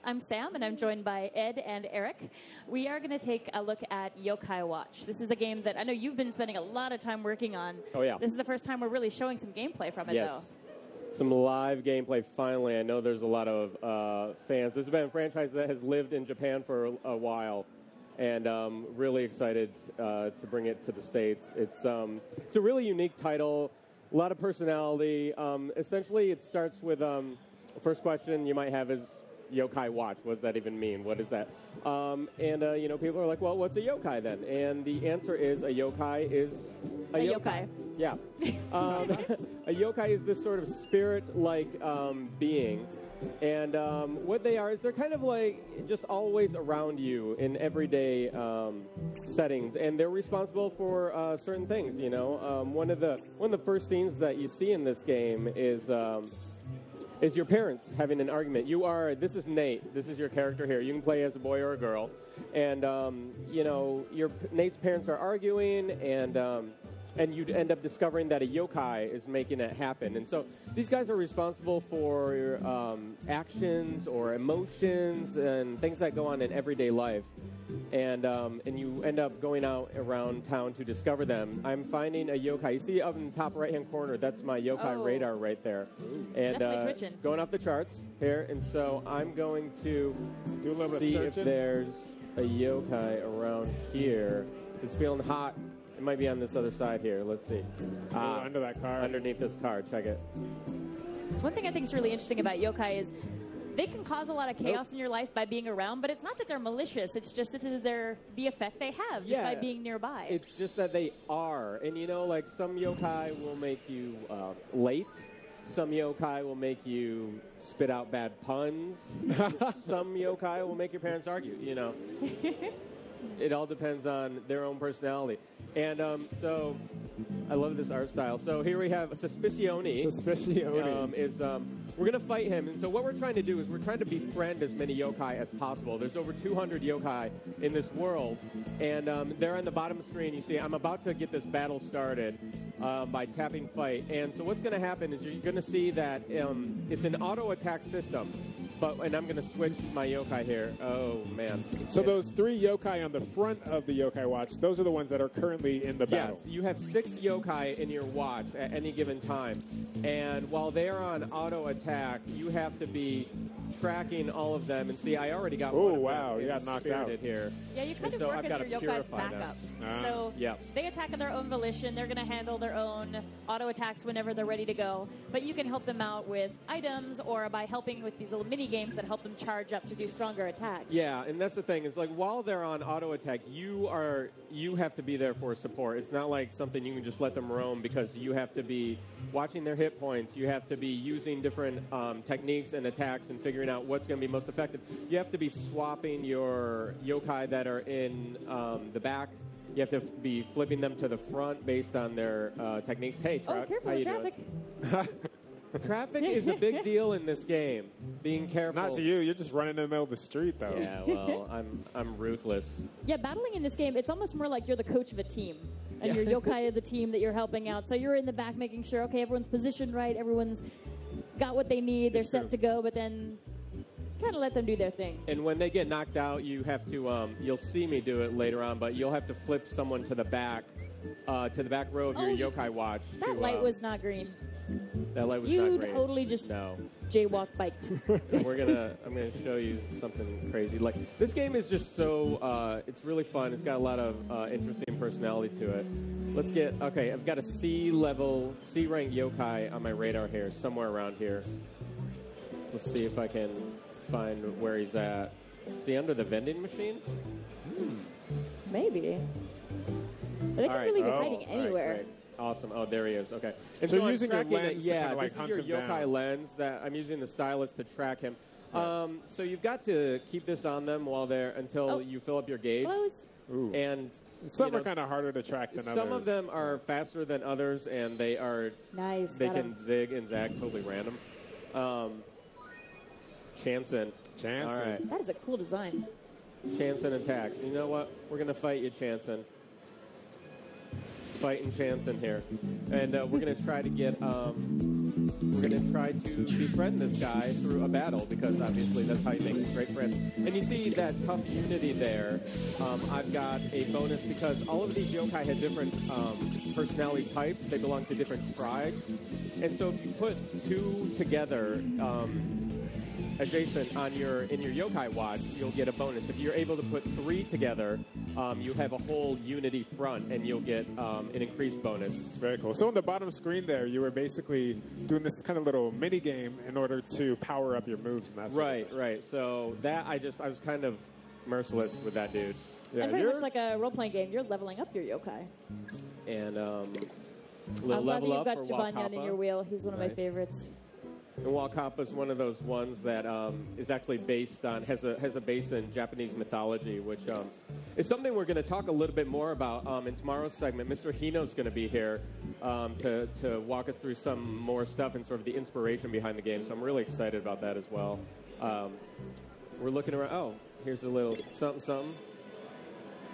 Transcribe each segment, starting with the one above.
I'm Sam, and I'm joined by Ed and Eric. We are going to take a look at Yokai Watch. This is a game that I know you've been spending a lot of time working on. Oh, yeah. This is the first time we're really showing some gameplay from it, though. Some live gameplay, finally. I know there's a lot of fans. This has been a franchise that has lived in Japan for a while, and really excited to bring it to the States. It's a really unique title, a lot of personality. Essentially, it starts with first question you might have is Yokai Watch. What does that even mean? What is that? People are like, well, what's a yokai then? And the answer is a yokai is a yokai. Yeah. A yokai is this sort of spirit-like being. And what they are is they're kind of like just always around you in everyday settings, and they're responsible for certain things. You know, one of the first scenes that you see in this game is your parents having an argument. This is Nate. This is your character here. You can play as a boy or a girl, and Nate's parents are arguing, and you'd end up discovering that a yokai is making it happen. And so these guys are responsible for actions or emotions and things that go on in everyday life. And you end up going out around town to discover them. I'm finding a yokai. You see up in the top right-hand corner, that's my yokai radar right there. Ooh, and definitely twitching. Going off the charts here. And so I'm going to do a little see bit of if searching. there's a yokai around here. It's feeling hot. It might be on this other side here. Let's see. Under that car. Underneath this car. Check it. One thing I think is really interesting about yokai is they can cause a lot of chaos in your life by being around, but it's not that they're malicious. It's just that this is the effect they have just by being nearby. It's just that they are. And, like some yokai will make you late. Some yokai will make you spit out bad puns. Some yokai will make your parents argue, It all depends on their own personality. And so I love this art style. So here we have Suspicione. We're going to fight him. And so what we're trying to do is we're trying to befriend as many yokai as possible. There's over 200 yokai in this world. And there on the bottom of the screen, you see I'm about to get this battle started by tapping fight. And so what's going to happen is you're going to see that it's an auto attack system. And I'm going to switch my yokai here. Oh, man. So those 3 yokai on the front of the yokai watch, those are the ones that are currently in the battle. Yes, you have 6 yokai in your watch at any given time. And while they're on auto attack, you have to be tracking all of them. And see, I already got one. Oh, wow. You got knocked out here. Yeah, you kind of work as your yokai's backup. So they attack on their own volition. They're going to handle their own auto attacks whenever they're ready to go. But you can help them out with items or by helping with these little mini games that help them charge up to do stronger attacks. Yeah, and that's the thing. Is like while they're on auto attack, you have to be there for support. It's not like something you can just let them roam because you have to be watching their hit points. You have to be using different techniques and attacks and figuring out what's going to be most effective. You have to be swapping your yokai that are in the back. You have to be flipping them to the front based on their techniques. Hey, truck, careful how with you traffic. doing? Traffic is a big deal in this game. Being careful. Not to you. You're just running in the middle of the street, though. Yeah, well, I'm ruthless. Yeah, battling in this game, it's almost more like you're the coach of a team. And you're yokai of the team that you're helping out. So you're in the back making sure, okay, everyone's positioned right, everyone's got what they need, they're set to go, but then kind of let them do their thing. And when they get knocked out, you have to, you'll see me do it later on, but you'll have to flip someone to the back row of your yokai watch. That light was not green. That light was not green. You totally just jaywalk biked. I'm gonna show you something crazy. Like this game is just so it's really fun. It's got a lot of interesting personality to it. I've got a C rank yokai on my radar here, somewhere around here. Let's see if I can find where he's at. Is he under the vending machine? Maybe. But they can really be hiding anywhere. Right. Awesome. Oh, there he is. Okay. And so using your lens to kind of like this is your yokai lens that I'm using the stylus to track him. Right. So you've got to keep this on them until you fill up your gauge. Ooh. And some are kind of harder to track than others. Some of them are faster than others, and they are nice. They can zig and zag totally random. Chanson. All right. That is a cool design. Chanson attacks. You know what? We're gonna fight you, Chanson. Fighting Chanson here, and we're gonna try to get we're going to try to befriend this guy through a battle because obviously that's how you make great friends. And you see that tough unity there. I've got a bonus because all of these yokai have different personality types. They belong to different tribes. And so if you put two together adjacent in your yokai watch, you'll get a bonus. If you're able to put three together, you have a whole unity front, and you'll get an increased bonus. Very cool. So on the bottom screen there, you were basically doing this kind of little mini game in order to power up your moves and that sort of thing. Right. So that I was kind of merciless with that dude. Yeah, and very much like a role-playing game, you're leveling up your yokai. And I'm glad that you've got Jibanyan in your wheel. He's one of my favorites. And Wakapa is one of those ones that is actually based on, has a base in Japanese mythology, which is something we're going to talk a little bit more about in tomorrow's segment. Mr. Hino's going to be here to walk us through some more stuff and sort of the inspiration behind the game. So I'm really excited about that as well. We're looking around. Oh, here's a little something.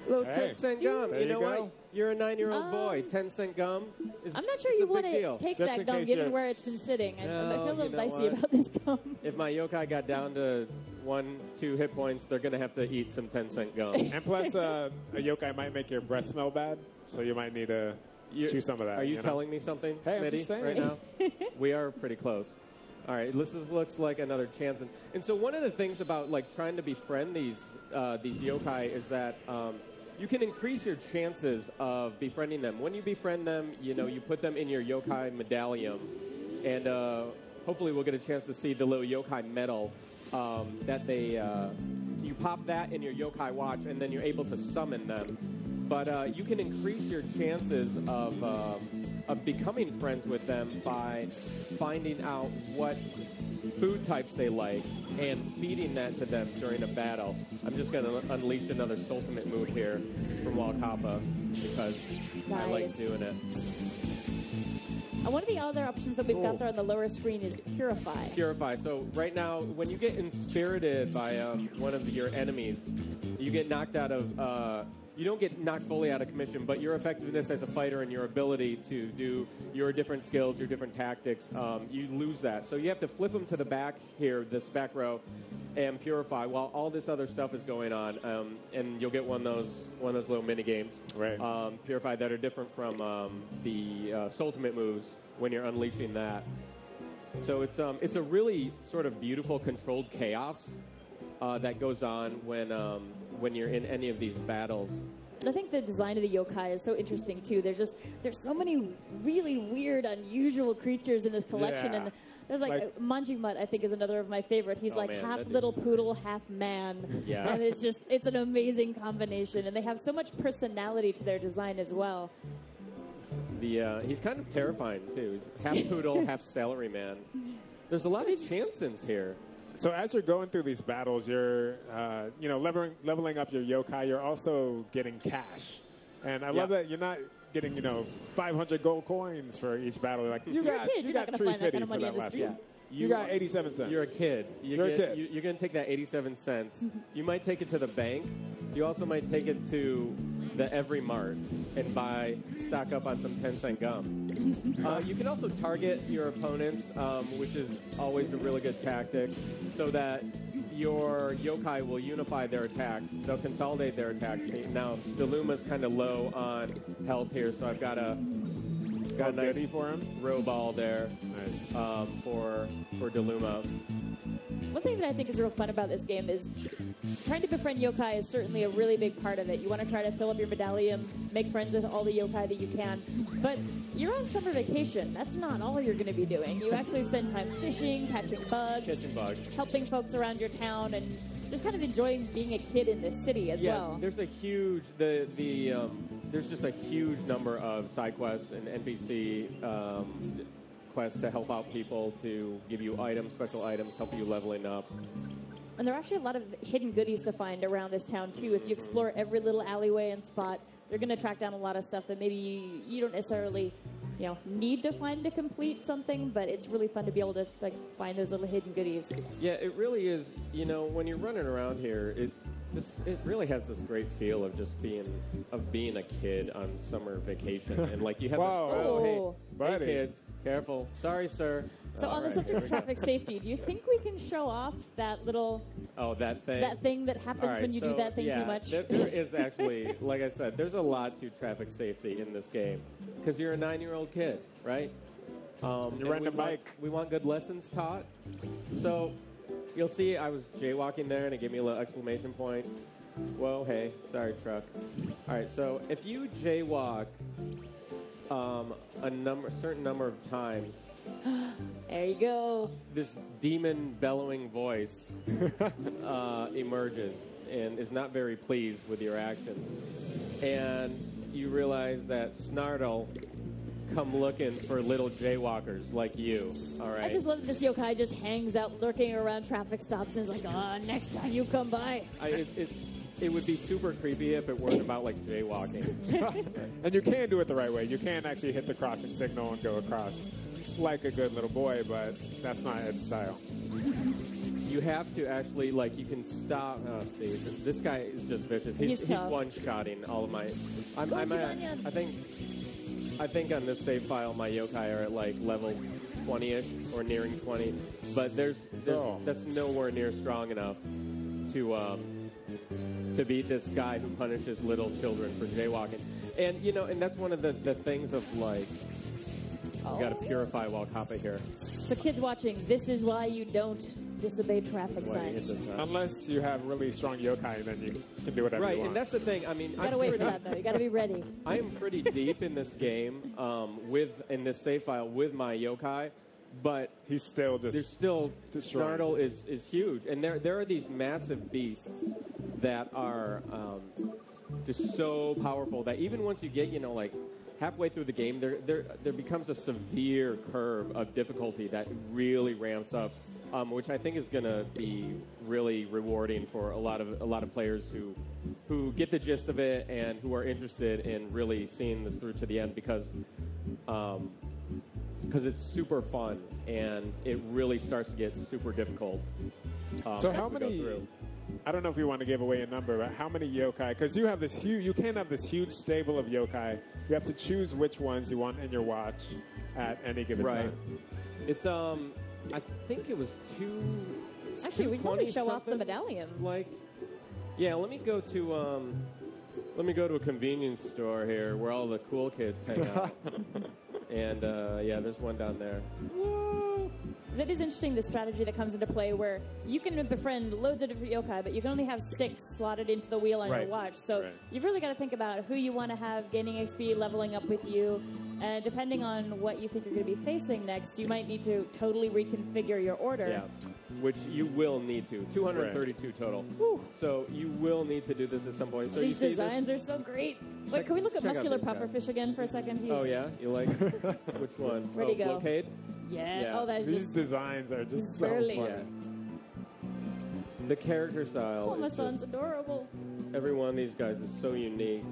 Little 10-cent gum. You know what? You're a 9-year-old boy. 10-cent gum is I'm not sure you want to take that gum given where it's been sitting. I feel a little dicey about this gum. If my yokai got down to 1-2 hit points, they're going to have to eat some 10-cent gum. And plus, a yokai might make your breath smell bad, so you might need to chew some of that. Are you telling me something, hey, Smitty, right now? We are pretty close. All right, this looks like another chance. And so one of the things about like trying to befriend these yokai is that you can increase your chances of befriending them. When you befriend them, you put them in your yokai medallion, and hopefully we'll get a chance to see the little yokai medal that you pop that in your yokai watch, and then you're able to summon them. But you can increase your chances of becoming friends with them by finding out what food types they like and feeding that to them during a battle. I'm just going to unleash another ultimate move here from Wakapa because I like doing it. One of the other options that we've got there on the lower screen is Purify. Purify. So right now, when you get inspirited by one of your enemies, you get knocked out of... you don't get knocked fully out of commission, but your effectiveness as a fighter and your ability to do your different skills, your different tactics, you lose that. So you have to flip them to the back here, this back row, and purify while all this other stuff is going on, and you'll get one of those little mini games, right? Purify that are different from the ultimate moves when you're unleashing that. So it's a really sort of beautiful controlled chaos that goes on when you're in any of these battles. I think the design of the yokai is so interesting too. There's so many really weird, unusual creatures in this collection, and there's like Manjimut, I think, is another of my favorite. He's half little poodle, half man, and it's an amazing combination. And they have so much personality to their design as well. He's kind of terrifying too. He's half poodle, half salaryman. There's a lot of chansons here. So as you're going through these battles, you're, leveling up your yokai. You're also getting cash, and I love that you're not getting, 500 gold coins for each battle. Like you got 350 for that last one. You got 87 cents. You're a kid. You're going to take that 87 cents. You might take it to the bank. You also might take it to the Every Mart and stock up on some 10-cent gum. You can also target your opponents, which is always a really good tactic, so that your yokai will unify their attacks. They'll consolidate their attacks. Now, Deluma's kind of low on health here, so I've got a nice for him. Row ball there for Deluma. One thing that I think is real fun about this game is trying to befriend yokai is certainly a really big part of it. You want to try to fill up your medallion, make friends with all the yokai that you can. But you're on summer vacation. That's not all you're going to be doing. You actually spend time fishing, catching bugs, helping folks around your town, and just kind of enjoying being a kid in this city as well. There's a huge there's just a huge number of side quests and NPC quests to help out people, to give you items, special items, help you leveling up. And there are actually a lot of hidden goodies to find around this town, too. If you explore every little alleyway and spot, you're going to track down a lot of stuff that maybe you don't necessarily need to find to complete something, but it's really fun to be able to find those little hidden goodies. Yeah, it really is. When you're running around here, it really has this great feel of just being a kid on summer vacation, and like you have. Hey kids, careful. Sorry, sir. So on the subject of traffic safety, do you think we can show off that little... Oh, that thing? That thing that happens when you do that thing too much? There is actually, like I said, there's a lot to traffic safety in this game. Because you're a 9-year-old kid, right? You're riding a bike. We want good lessons taught. So you'll see I was jaywalking there, and it gave me a little exclamation point. Whoa, hey, sorry, truck. All right, so if you jaywalk a certain number of times... There you go. This demon bellowing voice emerges and is not very pleased with your actions. And you realize that Snartle come looking for little jaywalkers like you. All right. I just love that this yokai just hangs out lurking around traffic stops and is like, next time you come by. It would be super creepy if it weren't about, like, jaywalking. And you can do it the right way. You can actually hit the crossing signal and go across like a good little boy, but that's not Ed's style. You have to actually, like, you can stop. Oh, see, this guy is just vicious. He's one-shotting all of my... I think on this save file, my yokai are at, like, level 20-ish or nearing 20. But that's nowhere near strong enough to beat this guy who punishes little children for jaywalking. And, you know, and that's one of the things of, like... You got to purify while copy here. So kids watching, this is why you don't disobey traffic signs. Unless you have really strong yokai, then you can do whatever you want. Right, and that's the thing. I mean, you got to wait for that, though. You got to be ready. I am pretty deep in this game in this save file with my yokai, but he's still Snartle is huge, and there are these massive beasts that are just so powerful that even once you get like halfway through the game, there becomes a severe curve of difficulty that really ramps up, which I think is going to be really rewarding for a lot of players who get the gist of it and who are interested in really seeing this through to the end because it's super fun and it really starts to get super difficult. So how many? I don't know if you want to give away a number, but how many yokai? Because you have you can't have this huge stable of yokai. You have to choose which ones you want in your watch at any given time. It's I think it was two. Actually, we can probably show off the medallion. Let me go to a convenience store here where all the cool kids hang out. And there's one down there. Woo! It is interesting, the strategy that comes into play where you can befriend loads of different yokai, but you can only have 6 slotted into the wheel on your watch. So you've really got to think about who you want to have gaining XP, leveling up with you. And depending on what you think you're going to be facing next, you might need to totally reconfigure your order. Yeah, which you will need to. 232 total. Whew. So you will need to do this at some point. So these designs are so great. Wait, can we look at Muscular Pufferfish again for a second? Oh, yeah? You like which one? Where'd he go? Blockade? Yeah. Oh, that's these designs are just so funny. Yeah. The character style my son's adorable. Every one of these guys is so unique.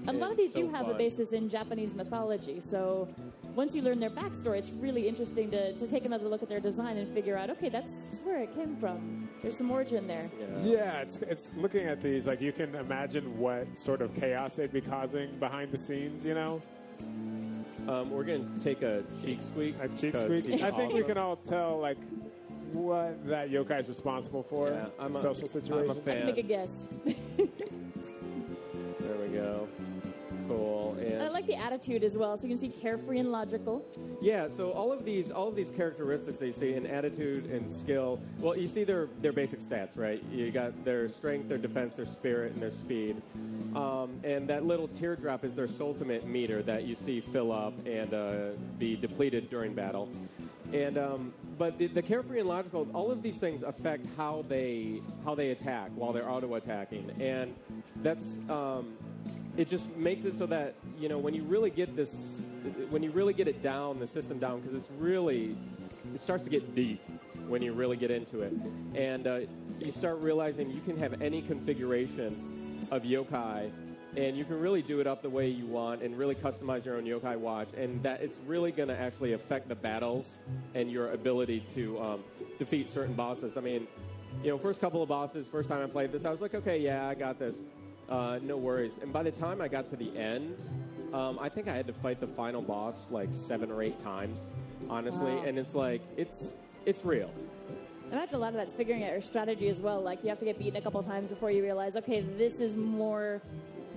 A lot of these do have a basis in Japanese mythology, so once you learn their backstory, it's really interesting to take another look at their design and figure out, okay, that's where it came from. There's some origin there. Yeah, it's looking at these, like you can imagine what sort of chaos they'd be causing behind the scenes, you know? We're going to take a cheek squeak. A cheek squeak? I think we can all tell, like, what that yokai is responsible for in social situations. I'm a fan. I can make a guess. There we go. Cool. And I like the attitude as well. So you can see carefree and logical. Yeah. So all of these characteristics that you see in attitude and skill. Well, you see their basic stats, right? You got their strength, their defense, their spirit, and their speed. And that little teardrop is their soultimate meter that you see fill up and be depleted during battle. And but the carefree and logical, all of these things affect how they attack while they're auto attacking, and that's it just makes it so that when you really get it down, the system down, because it starts to get deep when you really get into it, and you start realizing you can have any configuration of yokai. And you can really do it up the way you want and really customize your own yokai watch. And that it's really going to actually affect the battles and your ability to defeat certain bosses. I mean, first couple of bosses, first time I played this, I was like, okay, yeah, I got this. No worries. And by the time I got to the end, I think I had to fight the final boss like 7 or 8 times, honestly. Wow. And it's like, it's real. I imagine a lot of that's figuring out your strategy as well. Like, you have to get beaten a couple times before you realize, okay, this is more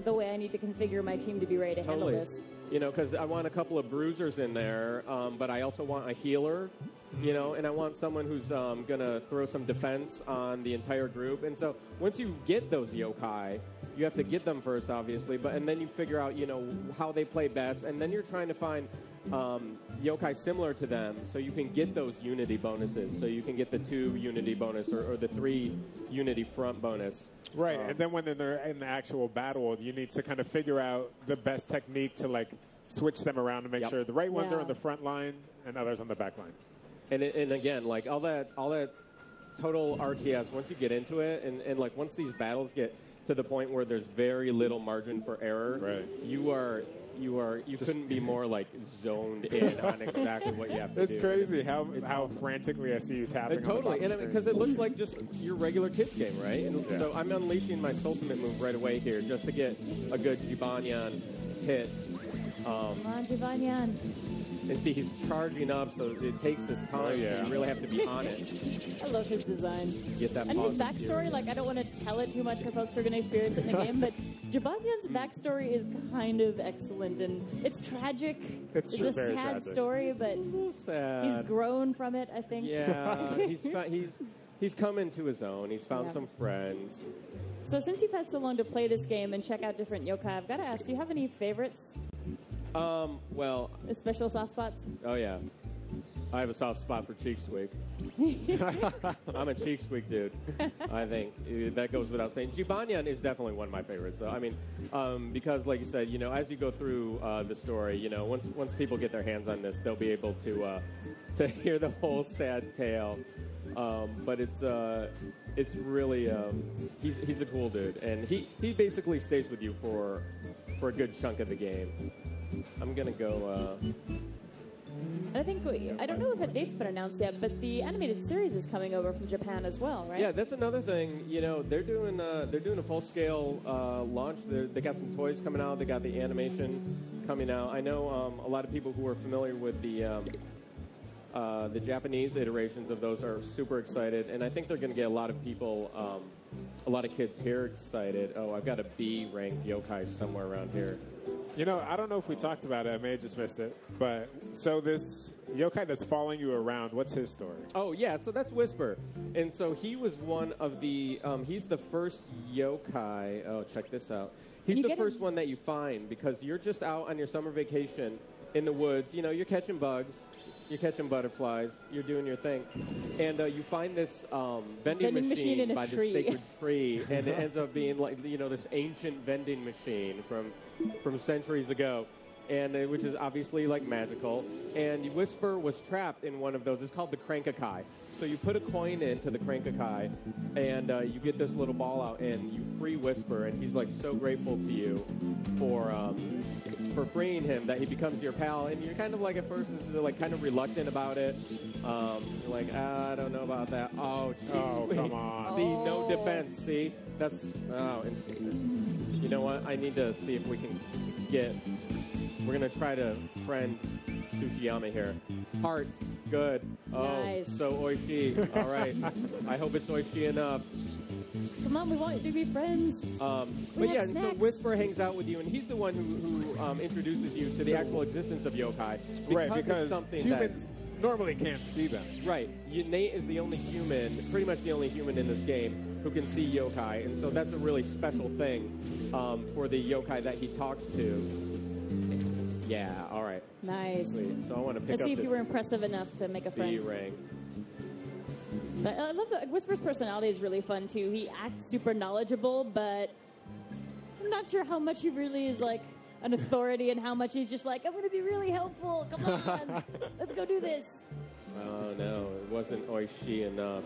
the way I need to configure my team to be ready to handle this. Because I want a couple of bruisers in there, but I also want a healer, and I want someone who's going to throw some defense on the entire group. And so once you get those yokai, you have to get them first, obviously, and then you figure out, how they play best, and then you're trying to find yokai similar to them so you can get those unity bonuses. So you can get the 2 unity bonus or the 3 unity front bonus. Right, and then when they're in the actual battle, you need to kind of figure out the best technique to, like, switch them around to make sure the right ones are on the front line and others on the back line. And again, like, all that total RTS, once you get into it, and like, once these battles get to the point where there's very little margin for error, you couldn't be more like zoned in on exactly what you have to do. It's crazy how frantically I see you tapping. Totally, and because it looks like just your regular kids game, right? And so I'm unleashing my ultimate move right away here just to get a good Jibanyan hit. Come on, Jibanyan. And see, he's charging up, so it takes this time. So you really have to be on it. I love his design. Get that and his backstory, like, I don't want to tell it too much for folks who are going to experience it in the game, but Jibanyan's backstory is kind of excellent, and it's tragic. It's a sad story, but he's grown from it, I think. Yeah, he's come into his own. He's found some friends. So since you've had so long to play this game and check out different yokai, I've got to ask, do you have any favorites? Well... Special soft spots? Oh, yeah. I have a soft spot for Cheek Squeak. I'm a Cheek Squeak dude, I think. That goes without saying. Jibanyan is definitely one of my favorites, though. I mean, because, like you said, as you go through the story, once people get their hands on this, they'll be able to hear the whole sad tale. But it's really... he's a cool dude, and he basically stays with you for a good chunk of the game. I'm going to go... I think I don't know if a date's been announced yet, but the animated series is coming over from Japan as well, right? Yeah, that's another thing. They're doing a full scale launch. They got some toys coming out. They got the animation coming out. I know a lot of people who are familiar with the Japanese iterations of those are super excited, and I think they're going to get a lot of people, a lot of kids here excited. Oh, I've got a B ranked yokai somewhere around here. I don't know if we talked about it. I may have just missed it. But so this yokai that's following you around, what's his story? Oh, yeah. So that's Whisper. And so he was one of the, he's the first yokai. Oh, check this out. He's the first one that you find because you're just out on your summer vacation in the woods. You're catching bugs. You're catching butterflies. You're doing your thing. And you find this vending machine by this sacred tree. And it ends up being like, this ancient vending machine from centuries ago. And which is obviously like magical. And Whisper was trapped in one of those. It's called the Crankakai. So you put a coin into the Crankakai, and you get this little ball out, and you free Whisper, and he's like so grateful to you for freeing him that he becomes your pal. And you're kind of like at first like kind of reluctant about it. You're like, I don't know about that. Oh, come on. See, no defense. See, that's and you know what? I need to see if we can get. We're going to try to friend Tsushiyama here. Hearts, good. Oh, nice. So oishi. All right. I hope it's oishi enough. Come on, we want you to be friends. But yeah, so Whisper hangs out with you, and he's the one who introduces you to the actual existence of yokai. Because humans normally can't see them. Right. Nate is the only human, pretty much the only human in this game, who can see yokai, and so that's a really special thing for the yokai that he talks to. Yeah, all right. Nice. Sweet. So I want to pick Let's up see if you were impressive enough to make a friend. B-ring. But I love that Whisper's personality is really fun, too. He acts super knowledgeable, but I'm not sure how much he really is, like, an authority and how much he's just like, I'm going to be really helpful. Come on. Let's go do this. Oh, no. It wasn't oishi enough.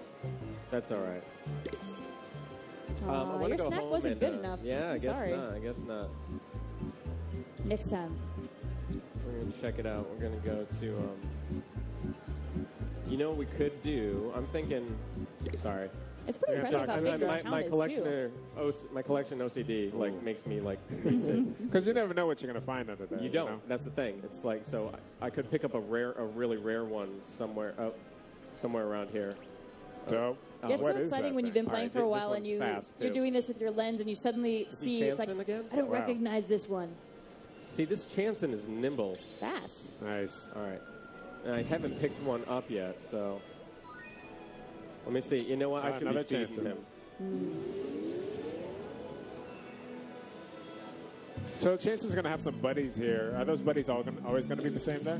That's all right. Your snack wasn't good enough. Yeah, I guess not. Next time. We're going to check it out. We're going to go to, what we could do? I'm thinking, sorry. It's pretty impressive how big this town my is, collection too. my collection OCD makes me because you never know what you're gonna find under there. You don't. That's the thing. It's like so I could pick up a really rare one somewhere around here. Dope. Yeah, it's so exciting when you've been playing for a while and you're doing this with your lens and you suddenly see it's like again? I don't recognize this one. See, this Chanson is nimble. Fast. Nice. All right. And I haven't picked one up yet, so let me see. You know what? I should be feeding him. So Chanson's going to have some buddies here. Are those buddies always going to be the same there?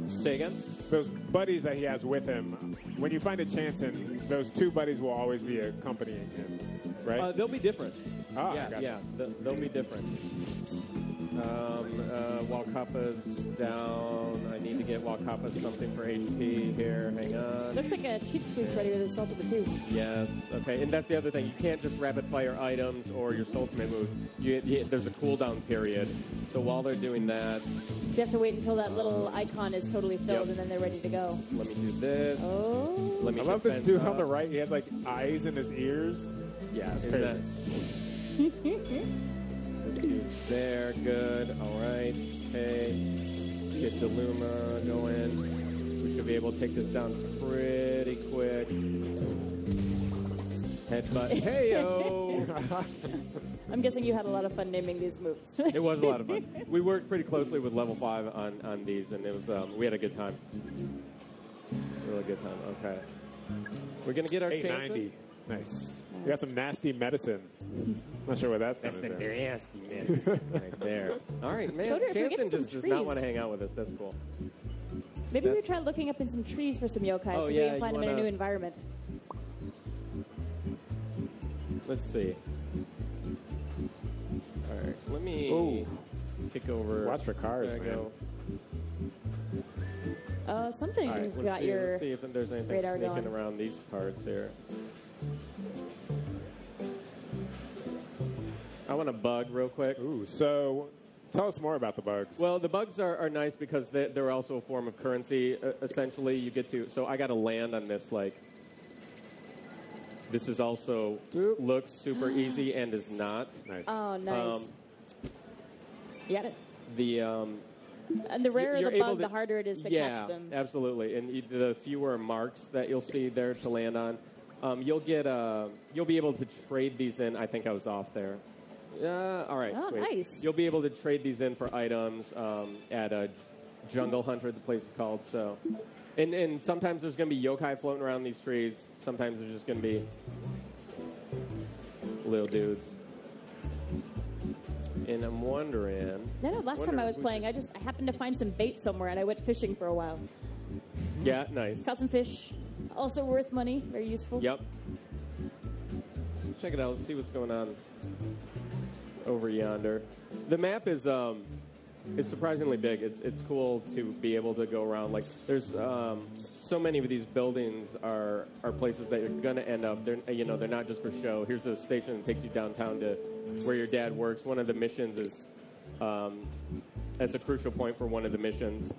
Say again? Those buddies that he has with him, when you find a Chanson, those two buddies will always be accompanying him, right? They'll be different. Oh, yeah, they'll be different. Walkappa's down. I need to get Walkappa something for HP here. Hang on. Looks like a cheap squeeze ready with his ultimate too. Yes. Okay. And that's the other thing. You can't just rapid fire items or your ultimate moves. There's a cooldown period. So while they're doing that, so you have to wait until that little icon is totally filled, and then they're ready to go. Let me do this. Oh. Let me. I love this dude on the right. He has like eyes in his ears. Yeah. That's crazy. This dude's there. Good. All right. Okay. Get the Luma going. We should be able to take this down pretty quick. Headbutt. Hey-o! I'm guessing you had a lot of fun naming these moves. It was a lot of fun. We worked pretty closely with level 5 on these, and it was we had a good time. Really good time. Okay. We're going to get our 890. Nice. We got some nasty medicine. Not sure what that's going to do. That's the nasty medicine right there. All right, man. So Chanson just does not want to hang out with us. That's cool. Maybe we try looking up in some trees for some yokai so we can find them in a new environment. Let's see. All right, let me kick over. Watch for cars, man. Something's got your Let's see if there's anything sneaking around these parts here. I want a bug real quick. Ooh, so tell us more about the bugs. Well, the bugs are nice because they're also a form of currency. Essentially, you get to... So I got to land on this, like... This is also... Looks super easy and is not. Nice. Oh, nice. You got it. And the rarer the bug, the harder it is to catch them. Yeah, absolutely. And the fewer marks that you'll see there to land on. You'll be able to trade these in. I think I was off there. All right, sweet. Nice. You'll be able to trade these in for items at a Jungle Hunter, the place is called. So, and sometimes there's going to be yokai floating around these trees. Sometimes there's just going to be little dudes. And I'm wondering... No, last time I was playing, I happened to find some bait somewhere, and I went fishing for a while. Yeah, nice. Caught some fish. Also worth money. Very useful. Yep. So check it out. Let's see what's going on over yonder. The map is it's surprisingly big. It's cool to be able to go around. Like there's so many of these buildings are places that you're going to end up. They're not just for show. Here's a station that takes you downtown to where your dad works. One of the missions is that's a crucial point for one of the missions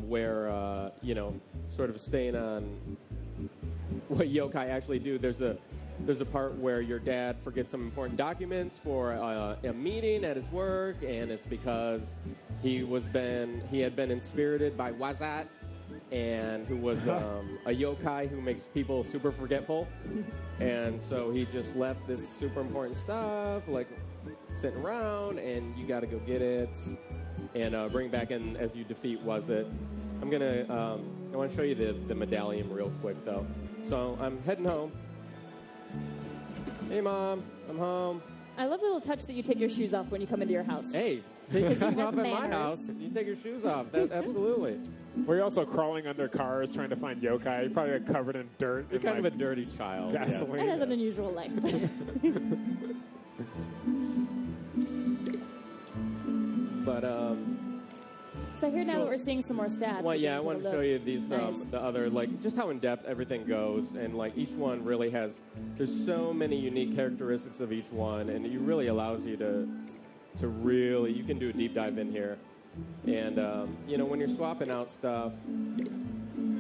where sort of staying on what yokai actually do. There's a part where your dad forgets some important documents for a meeting at his work, and it's because he had been inspirited by Wazat, and who was a yokai who makes people super forgetful, and so he just left this super important stuff like sitting around, and you got to go get it and bring back in as you defeat Wazat. I'm gonna I want to show you the medallion real quick though. So I'm heading home. Hey, Mom, I'm home. I love the little touch that you take your shoes off when you come into your house. Hey, take your shoes off at my house. You take your shoes off. Absolutely. Were you also crawling under cars trying to find yokai? You're probably covered in dirt. You're kind of a dirty child. Gasoline. That has an unusual life. But, so here now that we're seeing some more stats. Well, yeah, I wanted to show you these, nice. the other, like, just how in-depth everything goes. And, like, each one really has, there's so many unique characteristics of each one. And it really allows you to really, you can do a deep dive in here. And, when you're swapping out stuff.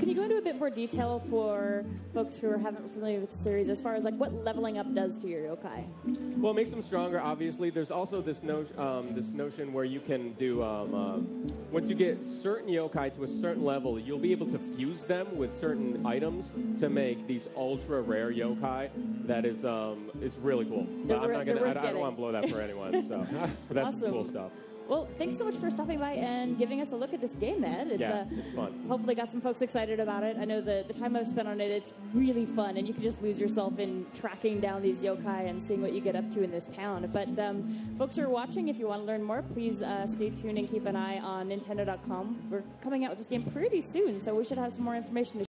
can you go into a bit more detail for folks who haven't familiar with the series as far as like what leveling up does to your yokai? Well, it makes them stronger, obviously. There's also this notion where you can do, once you get certain yokai to a certain level, you'll be able to fuse them with certain items to make these ultra rare yokai. That is really cool. But I don't want to blow that for anyone. So but that's awesome. Cool stuff. Well, thanks so much for stopping by and giving us a look at this game, Ed. It's fun. Hopefully got some folks excited about it. I know the time I've spent on it, it's really fun, and you can just lose yourself in tracking down these yokai and seeing what you get up to in this town. But folks who are watching, if you want to learn more, please stay tuned and keep an eye on Nintendo.com. We're coming out with this game pretty soon, so we should have some more information to